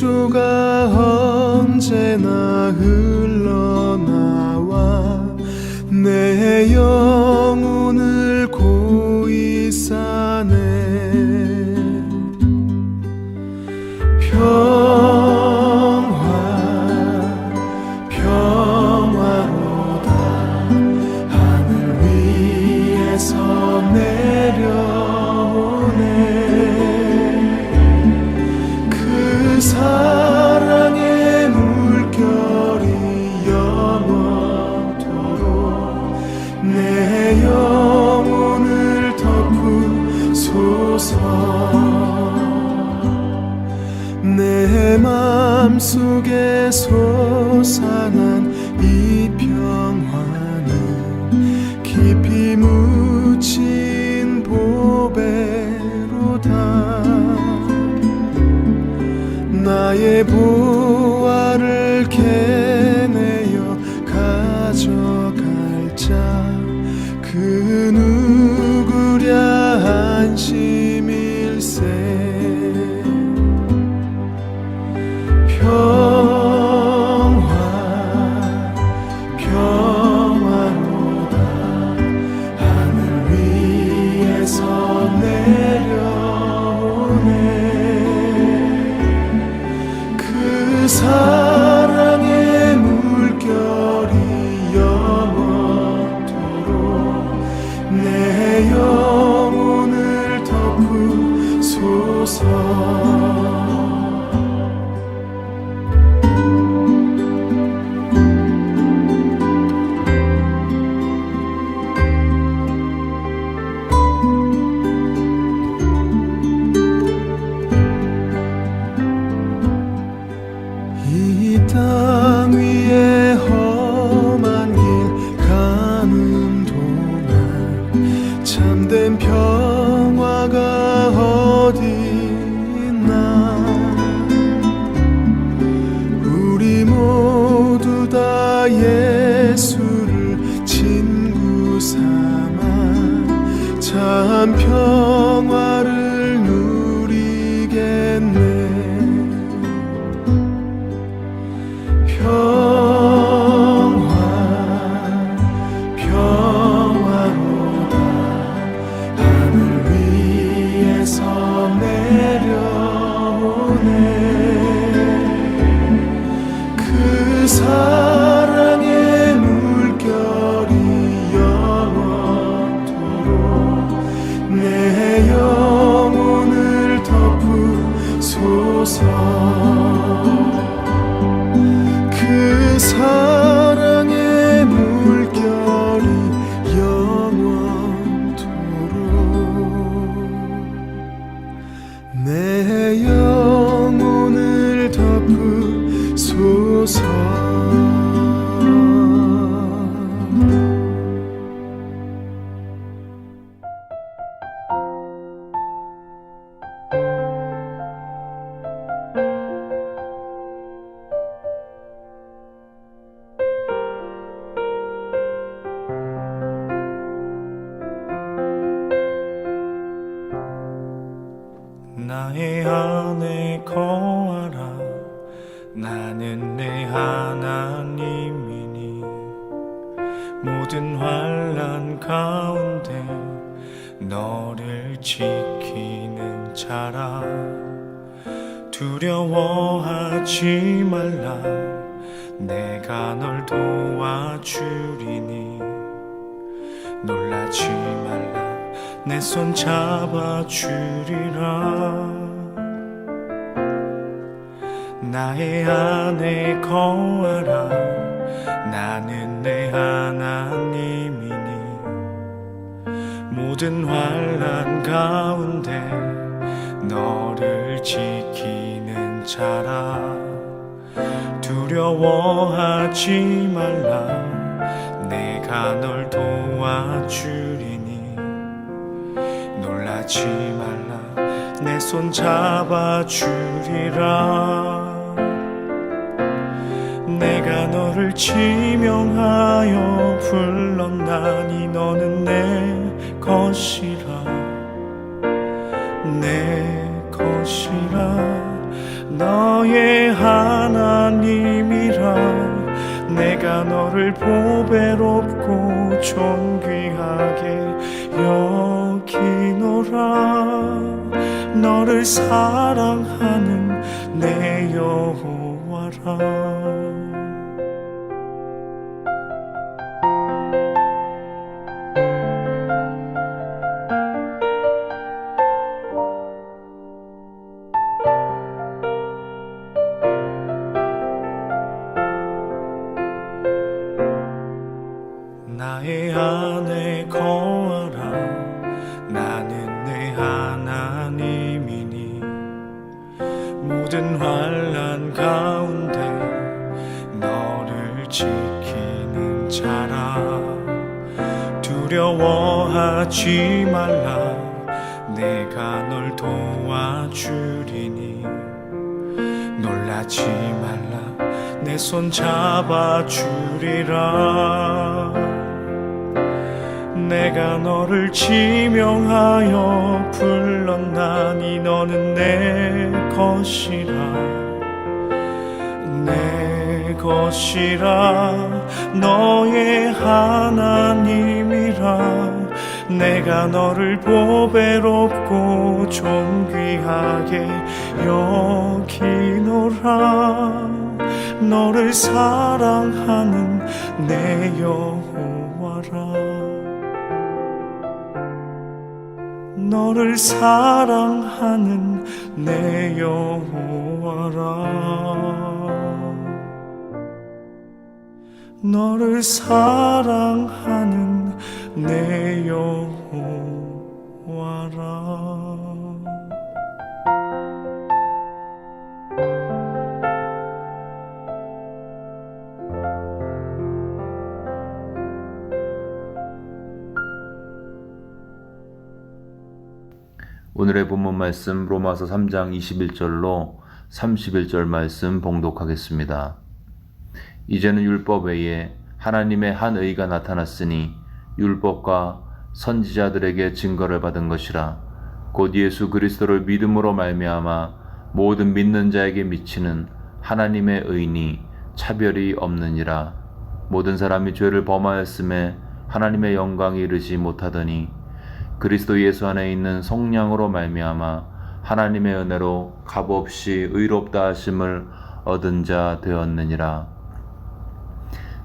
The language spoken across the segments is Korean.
강수가 언제나 흘러나와 내 영혼을 고이 싸네. 평화로다. 하늘 위에서 내려오네. 그 사랑의 물결이 영원토록 내 영혼을 덮으소서. 내 맘속에 솟아난 이 평화는 깊이 묻힌 보배로다. 나의 보화를 캐내어 가져갈 자 그 누구랴 안심일세. 평화로다. 하늘 위에서 내려오네. 그 사랑의 물결이 영원토록 내 영혼을 덮으소서. 이 땅 위에 험한 길 가는 동안 참된 평화가 어디 있나. 우리 모두 다 예수를 친구 삼아 참 평화를 누리겠네. 평화로다. 하늘 위에서 내려오네. 그 사랑의 물결이 영원토록 내 영혼을 덮으소서. 그 사랑의 물결이 영원토록 내 영혼을 덮으소서. 나의 안에 거하라. 나는 내 하나님이니 모든 환난 가운데 너를 지키는 자라. 두려워하지 말라. 내가 널 도와주리니 놀라지 말라. 내 손 잡아주리라. 나의 안에 거하라. 나는 내 하나님이니 모든 환난 가운데 너를 지키는 자라. 두려워하지 말라. 내가 널 도와주리니 놀라지 말라. 내 손 잡아주리라. 내가 너를 지명하여 불렀나니 너는 내 것이라. 내 것이라. 너의 너의 하나님이라 내가 너를 보배롭고 존귀하게 여기노라. 너를 사랑하는 내 여호와라. 나의 안에 거하라. 나는 내 하나님이니 모든 환난 가운데 너를 지키는 자라. 두려워하지 말라. 내가 널 도와주리니 놀라지 말라. 내 손 잡아주리라. 내가 너를 지명하여 불렀나니 너는 내 것이라. 내 것이라. 너의 하나님이라. 내가 너를 보배롭고 존귀하게 여기노라. 너를 사랑하는 내 여호와라. 너를 사랑하는 내 여호와라. 너를 사랑하는 내 여호와라. 오늘의 본문 말씀 로마서 3장 21절로 31절 말씀 봉독하겠습니다. 이제는 율법 외에 하나님의 한 의가 나타났으니 율법과 선지자들에게 증거를 받은 것이라. 곧 예수 그리스도를 믿음으로 말미암아 모든 믿는 자에게 미치는 하나님의 의니 차별이 없느니라. 모든 사람이 죄를 범하였음에 하나님의 영광에 이르지 못하더니 그리스도 예수 안에 있는 성령으로 말미암아 하나님의 은혜로 값없이 의롭다 하심을 얻은 자 되었느니라.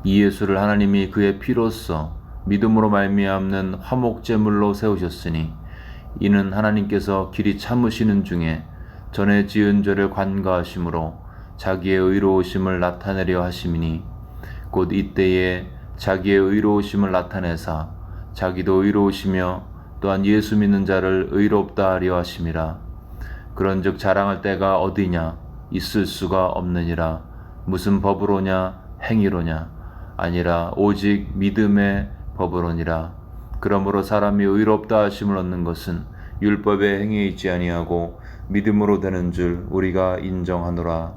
이 예수를 하나님이 그의 피로써 믿음으로 말미암는 화목제물로 세우셨으니 이는 하나님께서 길이 참으시는 중에 전에 지은 죄를 관가하심으로 자기의 의로우심을 나타내려 하심이니 곧 이때에 자기의 의로우심을 나타내사 자기도 의로우시며 또한 예수 믿는 자를 의롭다 하려 하심이라. 그런즉 자랑할 때가 어디냐? 있을 수가 없느니라. 무슨 법으로냐? 행위로냐? 아니라 오직 믿음의 법으로니라. 그러므로 사람이 의롭다 하심을 얻는 것은 율법의 행위에 있지 아니하고 믿음으로 되는 줄 우리가 인정하노라.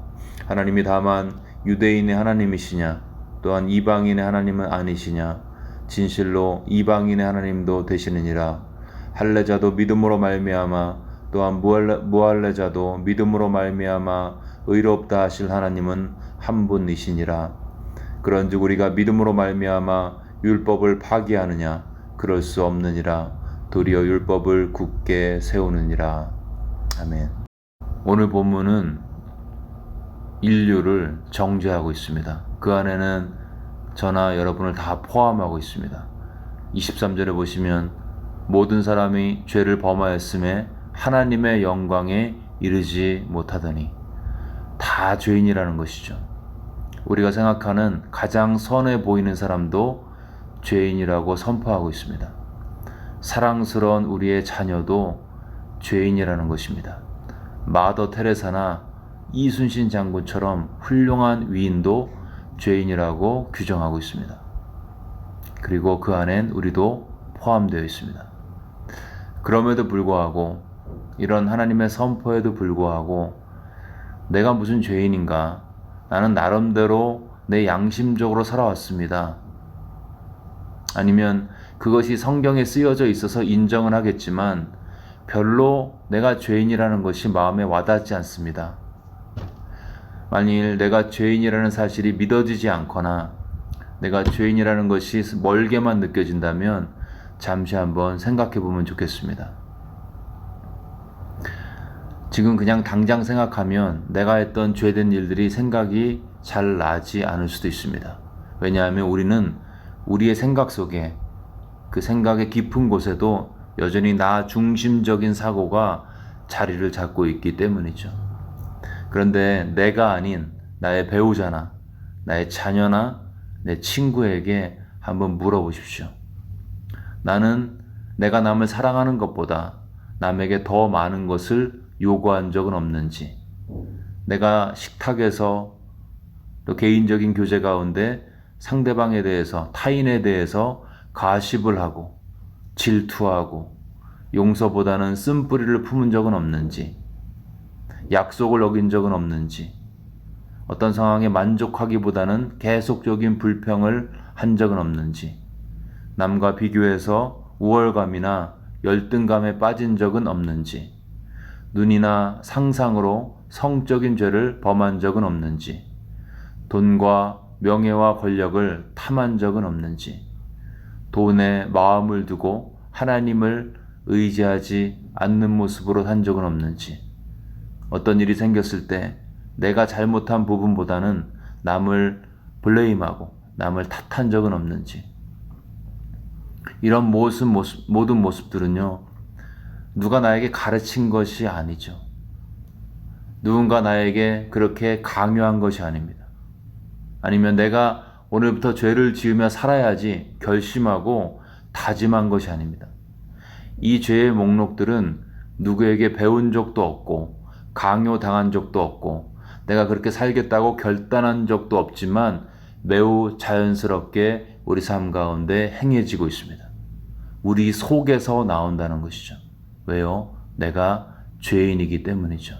하나님이 다만 유대인의 하나님이시냐? 또한 이방인의 하나님은 아니시냐? 진실로 이방인의 하나님도 되시느니라. 할례자도 믿음으로 말미암아 또한 무할례자도 믿음으로 말미암아 의롭다 하실 하나님은 한 분이시니라. 그런즉 우리가 믿음으로 말미암아 율법을 파기하느냐? 그럴 수 없느니라. 도리어 율법을 굳게 세우느니라. 아멘. 오늘 본문은 인류를 정죄하고 있습니다. 그 안에는 저나 여러분을 다 포함하고 있습니다. 23절에 보시면 모든 사람이 죄를 범하였음에 하나님의 영광에 이르지 못하더니 다 죄인이라는 것이죠. 우리가 생각하는 가장 선해 보이는 사람도 죄인이라고 선포하고 있습니다. 사랑스러운 우리의 자녀도 죄인이라는 것입니다. 마더 테레사나 이순신 장군처럼 훌륭한 위인도 죄인이라고 규정하고 있습니다. 그리고 그 안엔 우리도 포함되어 있습니다. 그럼에도 불구하고 이런 하나님의 선포에도 불구하고 내가 무슨 죄인인가? 나는 나름대로 내 양심적으로 살아왔습니다. 아니면 그것이 성경에 쓰여져 있어서 인정은 하겠지만 별로 내가 죄인이라는 것이 마음에 와닿지 않습니다. 만일 내가 죄인이라는 사실이 믿어지지 않거나 내가 죄인이라는 것이 멀게만 느껴진다면 잠시 한번 생각해 보면 좋겠습니다. 지금 그냥 당장 생각하면 내가 했던 죄된 일들이 생각이 잘 나지 않을 수도 있습니다. 왜냐하면 우리는 우리의 생각 속에 그 생각의 깊은 곳에도 여전히 나 중심적인 사고가 자리를 잡고 있기 때문이죠. 그런데 내가 아닌 나의 배우자나 나의 자녀나 내 친구에게 한번 물어보십시오. 나는 내가 남을 사랑하는 것보다 남에게 더 많은 것을 요구한 적은 없는지, 내가 식탁에서 또 개인적인 교제 가운데 상대방에 대해서, 타인에 대해서 가십을 하고 질투하고 용서보다는 쓴뿌리를 품은 적은 없는지, 약속을 어긴 적은 없는지, 어떤 상황에 만족하기보다는 계속적인 불평을 한 적은 없는지, 남과 비교해서 우월감이나 열등감에 빠진 적은 없는지, 눈이나 상상으로 성적인 죄를 범한 적은 없는지, 돈과 명예와 권력을 탐한 적은 없는지, 돈에 마음을 두고 하나님을 의지하지 않는 모습으로 산 적은 없는지, 어떤 일이 생겼을 때 내가 잘못한 부분보다는 남을 블레임하고 남을 탓한 적은 없는지, 이런 모든 모습들은요, 누가 나에게 가르친 것이 아니죠. 누군가 나에게 그렇게 강요한 것이 아닙니다. 아니면 내가 오늘부터 죄를 지으며 살아야지 결심하고 다짐한 것이 아닙니다. 이 죄의 목록들은 누구에게 배운 적도 없고 강요당한 적도 없고 내가 그렇게 살겠다고 결단한 적도 없지만 매우 자연스럽게 우리 삶 가운데 행해지고 있습니다. 우리 속에서 나온다는 것이죠. 왜요? 내가 죄인이기 때문이죠.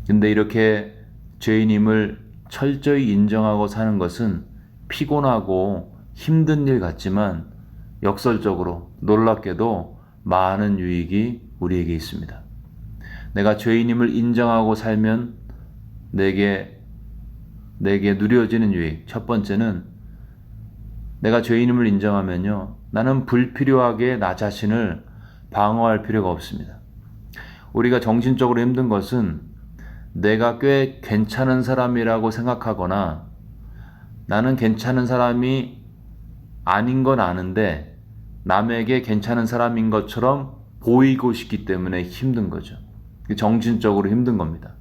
근데 이렇게 죄인임을 철저히 인정하고 사는 것은 피곤하고 힘든 일 같지만 역설적으로 놀랍게도 많은 유익이 우리에게 있습니다. 내가 죄인임을 인정하고 살면 내게 누려지는 유익. 첫 번째는 내가 죄인임을 인정하면요, 나는 불필요하게 나 자신을 방어할 필요가 없습니다. 우리가 정신적으로 힘든 것은 내가 꽤 괜찮은 사람이라고 생각하거나 나는 괜찮은 사람이 아닌 건 아는데 남에게 괜찮은 사람인 것처럼 보이고 싶기 때문에 힘든 거죠. 정신적으로 힘든 겁니다.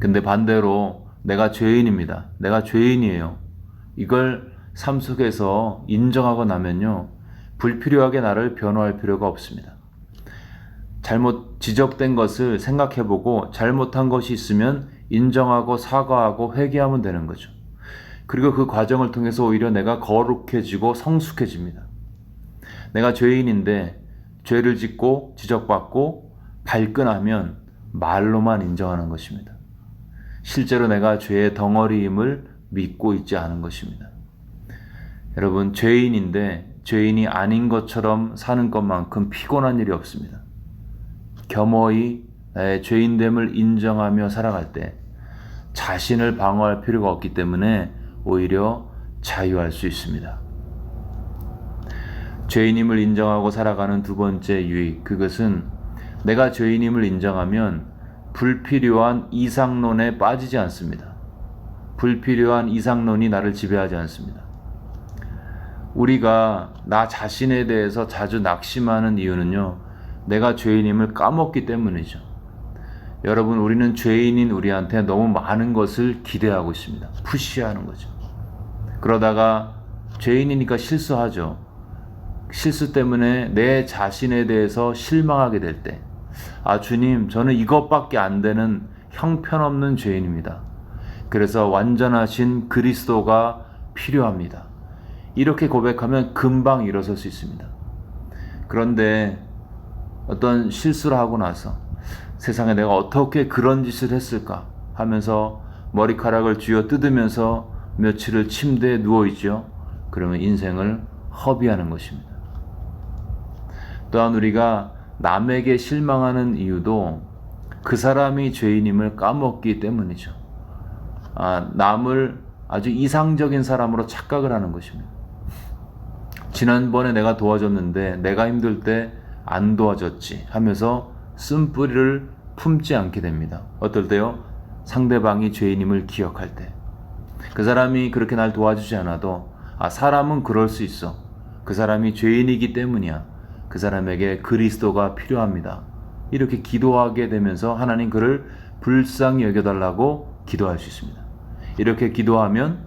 근데 반대로 내가 죄인입니다. 내가 죄인이에요. 이걸 삶 속에서 인정하고 나면요, 불필요하게 나를 변호할 필요가 없습니다. 잘못 지적된 것을 생각해보고 잘못한 것이 있으면 인정하고 사과하고 회개하면 되는 거죠. 그리고 그 과정을 통해서 오히려 내가 거룩해지고 성숙해집니다. 내가 죄인인데 죄를 짓고 지적받고 발끈하면 말로만 인정하는 것입니다. 실제로 내가 죄의 덩어리임을 믿고 있지 않은 것입니다. 여러분, 죄인인데 죄인이 아닌 것처럼 사는 것만큼 피곤한 일이 없습니다. 겸허히 나의 죄인됨을 인정하며 살아갈 때 자신을 방어할 필요가 없기 때문에 오히려 자유할 수 있습니다. 죄인임을 인정하고 살아가는 두 번째 유익, 그것은 내가 죄인임을 인정하면 불필요한 이상론에 빠지지 않습니다. 불필요한 이상론이 나를 지배하지 않습니다. 우리가 나 자신에 대해서 자주 낙심하는 이유는요, 내가 죄인임을 까먹기 때문이죠. 여러분, 우리는 죄인인 우리한테 너무 많은 것을 기대하고 있습니다. 푸시하는 거죠. 그러다가 죄인이니까 실수하죠. 실수 때문에 내 자신에 대해서 실망하게 될 때, 아, 주님, 저는 이것밖에 안 되는 형편없는 죄인입니다. 그래서 완전하신 그리스도가 필요합니다. 이렇게 고백하면 금방 일어설 수 있습니다. 그런데 어떤 실수를 하고 나서 세상에 내가 어떻게 그런 짓을 했을까 하면서 머리카락을 쥐어 뜯으면서 며칠을 침대에 누워있죠. 그러면 인생을 허비하는 것입니다. 또한 우리가 남에게 실망하는 이유도 그 사람이 죄인임을 까먹기 때문이죠. 남을 아주 이상적인 사람으로 착각을 하는 것입니다. 지난번에 내가 도와줬는데 내가 힘들 때 안 도와줬지 하면서 쓴뿌리를 품지 않게 됩니다. 어떨 때요? 상대방이 죄인임을 기억할 때. 그 사람이 그렇게 날 도와주지 않아도 사람은 그럴 수 있어. 그 사람이 죄인이기 때문이야. 그 사람에게 그리스도가 필요합니다. 이렇게 기도하게 되면서 하나님 그를 불쌍히 여겨달라고 기도할 수 있습니다. 이렇게 기도하면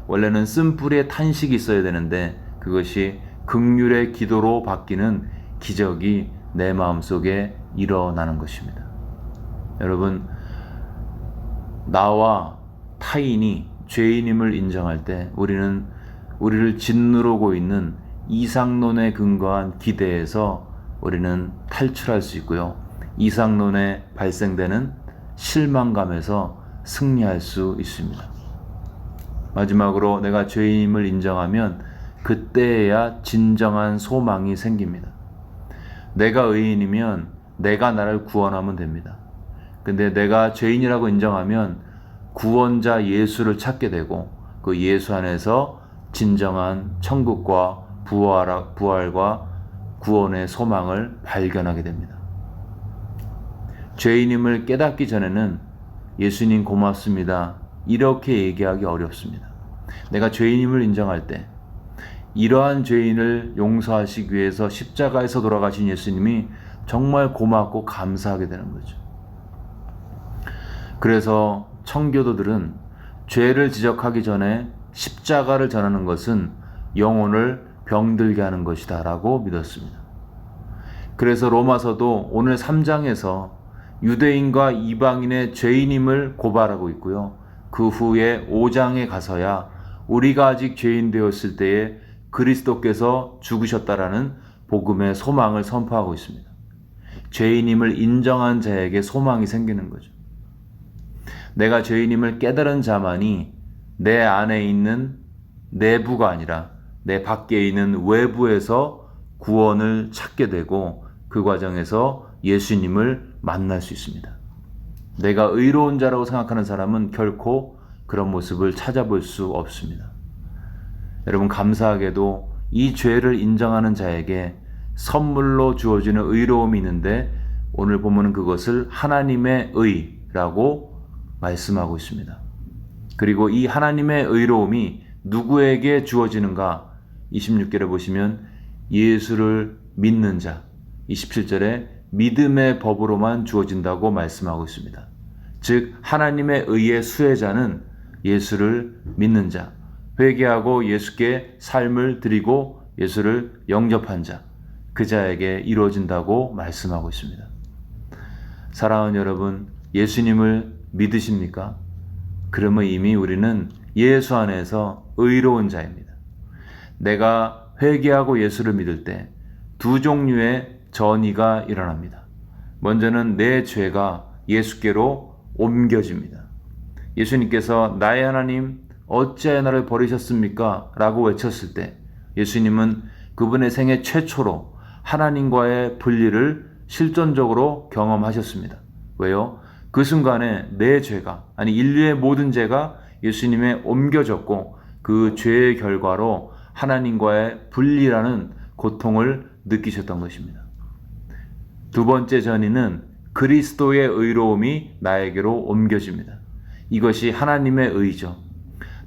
원래는 쓴뿌리에 탄식이 있어야 되는데 그것이 긍휼의 기도로 바뀌는 기적이 내 마음속에 일어나는 것입니다. 여러분, 나와 타인이 죄인임을 인정할 때 우리는 우리를 짓누르고 있는 이상론에 근거한 기대에서 우리는 탈출할 수 있고요. 이상론에 발생되는 실망감에서 승리할 수 있습니다. 마지막으로 내가 죄인임을 인정하면 그때에야 진정한 소망이 생깁니다. 내가 의인이면 내가 나를 구원하면 됩니다. 근데 내가 죄인이라고 인정하면 구원자 예수를 찾게 되고 그 예수 안에서 진정한 천국과 부활과 구원의 소망을 발견하게 됩니다. 죄인임을 깨닫기 전에는 예수님 고맙습니다. 이렇게 얘기하기 어렵습니다. 내가 죄인임을 인정할 때 이러한 죄인을 용서하시기 위해서 십자가에서 돌아가신 예수님이 정말 고맙고 감사하게 되는 거죠. 그래서 청교도들은 죄를 지적하기 전에 십자가를 전하는 것은 영혼을 병들게 하는 것이다 라고 믿었습니다. 그래서 로마서도 오늘 3장에서 유대인과 이방인의 죄인임을 고발하고 있고요. 그 후에 5장에 가서야 우리가 아직 죄인 되었을 때에 그리스도께서 죽으셨다라는 복음의 소망을 선포하고 있습니다. 죄인임을 인정한 자에게 소망이 생기는 거죠. 내가 죄인임을 깨달은 자만이 내 안에 있는 내부가 아니라 내 밖에 있는 외부에서 구원을 찾게 되고 그 과정에서 예수님을 만날 수 있습니다. 내가 의로운 자라고 생각하는 사람은 결코 그런 모습을 찾아볼 수 없습니다. 여러분, 감사하게도 이 죄를 인정하는 자에게 선물로 주어지는 의로움이 있는데 오늘 보면은 그것을 하나님의 의라고 말씀하고 있습니다. 그리고 이 하나님의 의로움이 누구에게 주어지는가? 26절에 보시면 예수를 믿는 자, 27절에 믿음의 법으로만 주어진다고 말씀하고 있습니다. 즉 하나님의 의의 수혜자는 예수를 믿는 자, 회개하고 예수께 삶을 드리고 예수를 영접한 자, 그 자에게 이루어진다고 말씀하고 있습니다. 사랑하는 여러분, 예수님을 믿으십니까? 그러면 이미 우리는 예수 안에서 의로운 자입니다. 내가 회개하고 예수를 믿을 때 두 종류의 전이가 일어납니다. 먼저는 내 죄가 예수께로 옮겨집니다. 예수님께서 나의 하나님 어찌하여 나를 버리셨습니까? 라고 외쳤을 때 예수님은 그분의 생애 최초로 하나님과의 분리를 실존적으로 경험하셨습니다. 왜요? 그 순간에 내 죄가, 아니 인류의 모든 죄가 예수님에 옮겨졌고 그 죄의 결과로 하나님과의 분리라는 고통을 느끼셨던 것입니다. 두 번째 전이는 그리스도의 의로움이 나에게로 옮겨집니다. 이것이 하나님의 의죠.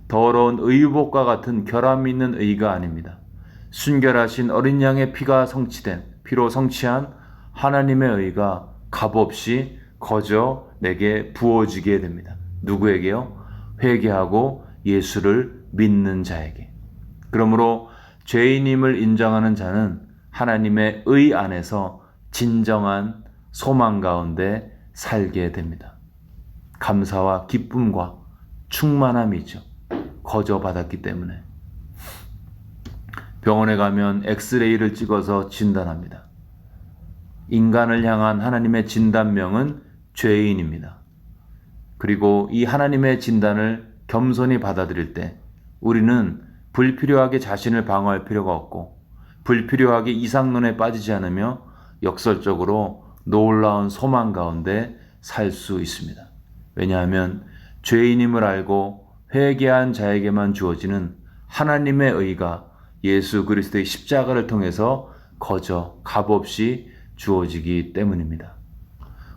더러운 의복과 같은 결함 있는 의가 아닙니다. 순결하신 어린 양의 피로 성취한 하나님의 의가 값없이 거저 내게 부어지게 됩니다. 누구에게요? 회개하고 예수를 믿는 자에게. 그러므로 죄인임을 인정하는 자는 하나님의 의 안에서 진정한 소망 가운데 살게 됩니다. 감사와 기쁨과 충만함이죠. 거저 받았기 때문에. 병원에 가면 엑스레이를 찍어서 진단합니다. 인간을 향한 하나님의 진단명은 죄인입니다. 그리고 이 하나님의 진단을 겸손히 받아들일 때 우리는 불필요하게 자신을 방어할 필요가 없고 불필요하게 이상론에 빠지지 않으며 역설적으로 놀라운 소망 가운데 살 수 있습니다. 왜냐하면 죄인임을 알고 회개한 자에게만 주어지는 하나님의 의가 예수 그리스도의 십자가를 통해서 거저 값없이 주어지기 때문입니다.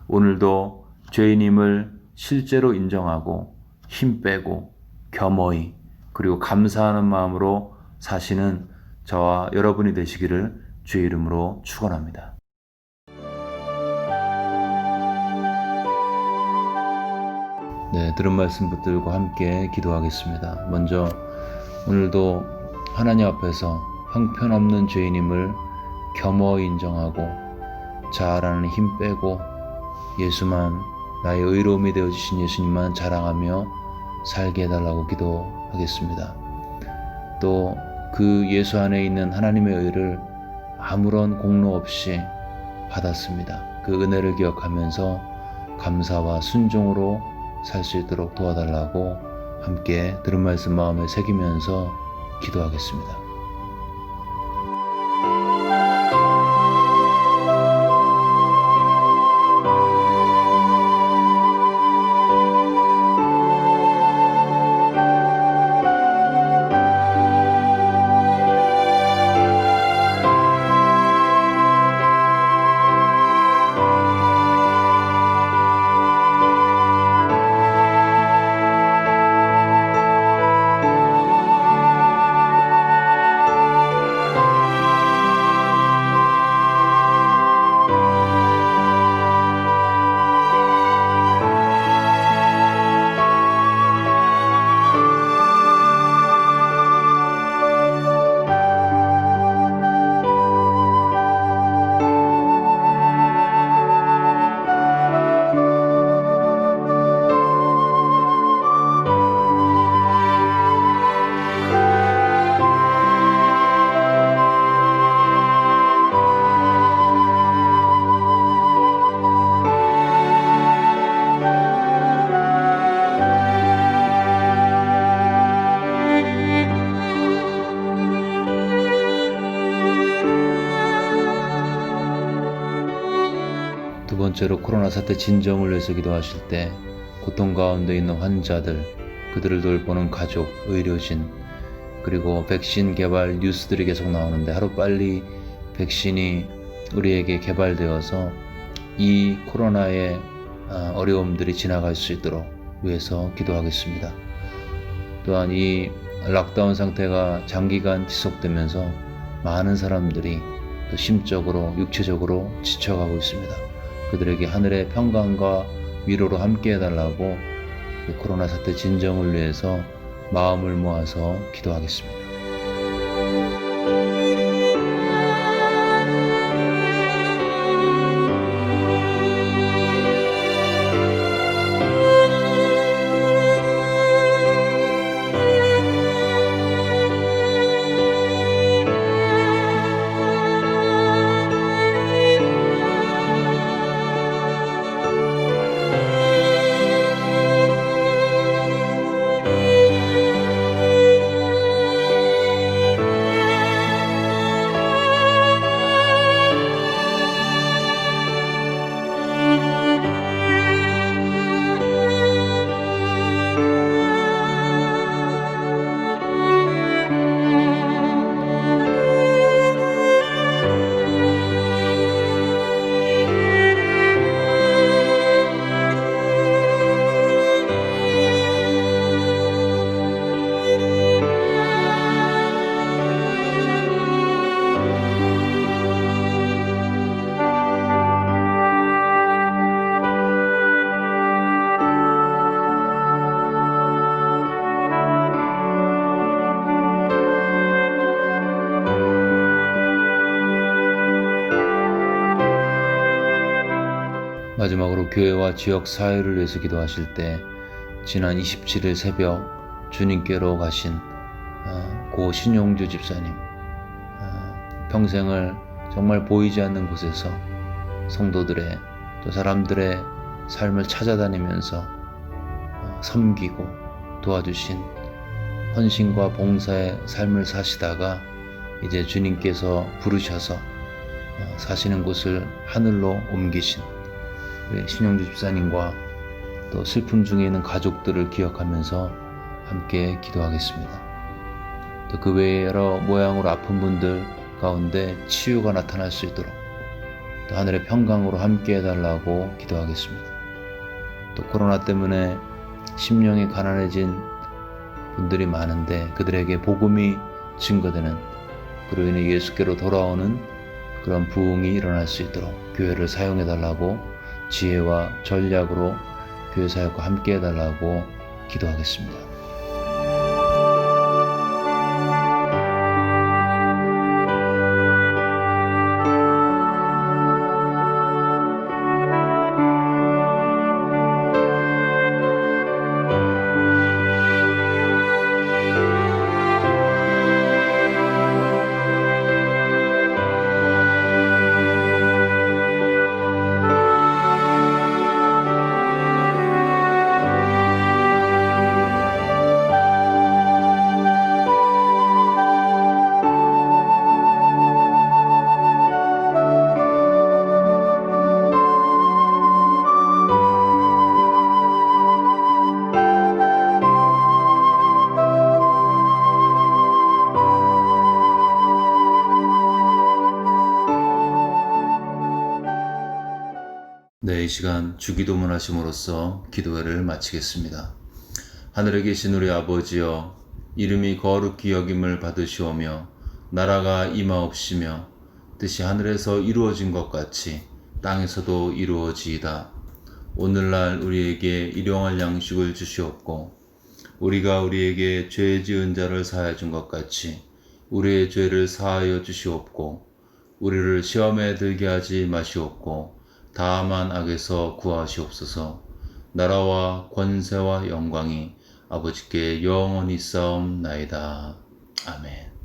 오늘도 죄인임을 실제로 인정하고 힘 빼고 겸허히 그리고 감사하는 마음으로 사시는 저와 여러분이 되시기를 주의 이름으로 축원합니다. 네, 들은 말씀 붙들고 함께 기도하겠습니다. 먼저 오늘도 하나님 앞에서 형편없는 죄인임을 겸허히 인정하고 자아라는 힘 빼고 예수만 나의 의로움이 되어주신 예수님만 자랑하며 살게 해달라고 기도하겠습니다. 또 그 예수 안에 있는 하나님의 의를 아무런 공로 없이 받았습니다. 그 은혜를 기억하면서 감사와 순종으로 살 수 있도록 도와달라고 함께 들은 말씀 마음에 새기면서 기도하겠습니다. 두 번째로 코로나 사태 진정을 위해서 기도하실 때 고통 가운데 있는 환자들, 그들을 돌보는 가족, 의료진, 그리고 백신 개발 뉴스들이 계속 나오는데 하루빨리 백신이 우리에게 개발되어서 이 코로나의 어려움들이 지나갈 수 있도록 위해서 기도하겠습니다. 또한 이 락다운 상태가 장기간 지속되면서 많은 사람들이 또 심적으로 육체적으로 지쳐가고 있습니다. 그들에게 하늘의 평강과 위로로 함께 해달라고 코로나 사태 진정을 위해서 마음을 모아서 기도하겠습니다. 마지막으로 교회와 지역 사회를 위해서 기도하실 때 지난 27일 새벽 주님께로 가신 고 신용주 집사님, 평생을 정말 보이지 않는 곳에서 성도들의 또 사람들의 삶을 찾아다니면서 섬기고 도와주신 헌신과 봉사의 삶을 사시다가 이제 주님께서 부르셔서 사시는 곳을 하늘로 옮기신 우리 신영주 집사님과 또 슬픔 중에 있는 가족들을 기억하면서 함께 기도하겠습니다. 또 그 외에 여러 모양으로 아픈 분들 가운데 치유가 나타날 수 있도록 또 하늘의 평강으로 함께 해달라고 기도하겠습니다. 또 코로나 때문에 심령이 가난해진 분들이 많은데 그들에게 복음이 증거되는, 그로 인해 예수께로 돌아오는 그런 부흥이 일어날 수 있도록 교회를 사용해달라고, 지혜와 전략으로 교회 사역과 함께 해달라고 기도하겠습니다. 네, 이 시간 주기도문 하심으로써 기도회를 마치겠습니다. 하늘에 계신 우리 아버지여, 이름이 거룩히 여김을 받으시오며 나라가 임하옵시며 뜻이 하늘에서 이루어진 것 같이 땅에서도 이루어지이다. 오늘날 우리에게 일용할 양식을 주시옵고 우리가 우리에게 죄 지은 자를 사하여 준 것 같이 우리의 죄를 사하여 주시옵고 우리를 시험에 들게 하지 마시옵고 다만 악에서 구하시옵소서. 나라와 권세와 영광이 아버지께 영원히 싸움나이다. 아멘.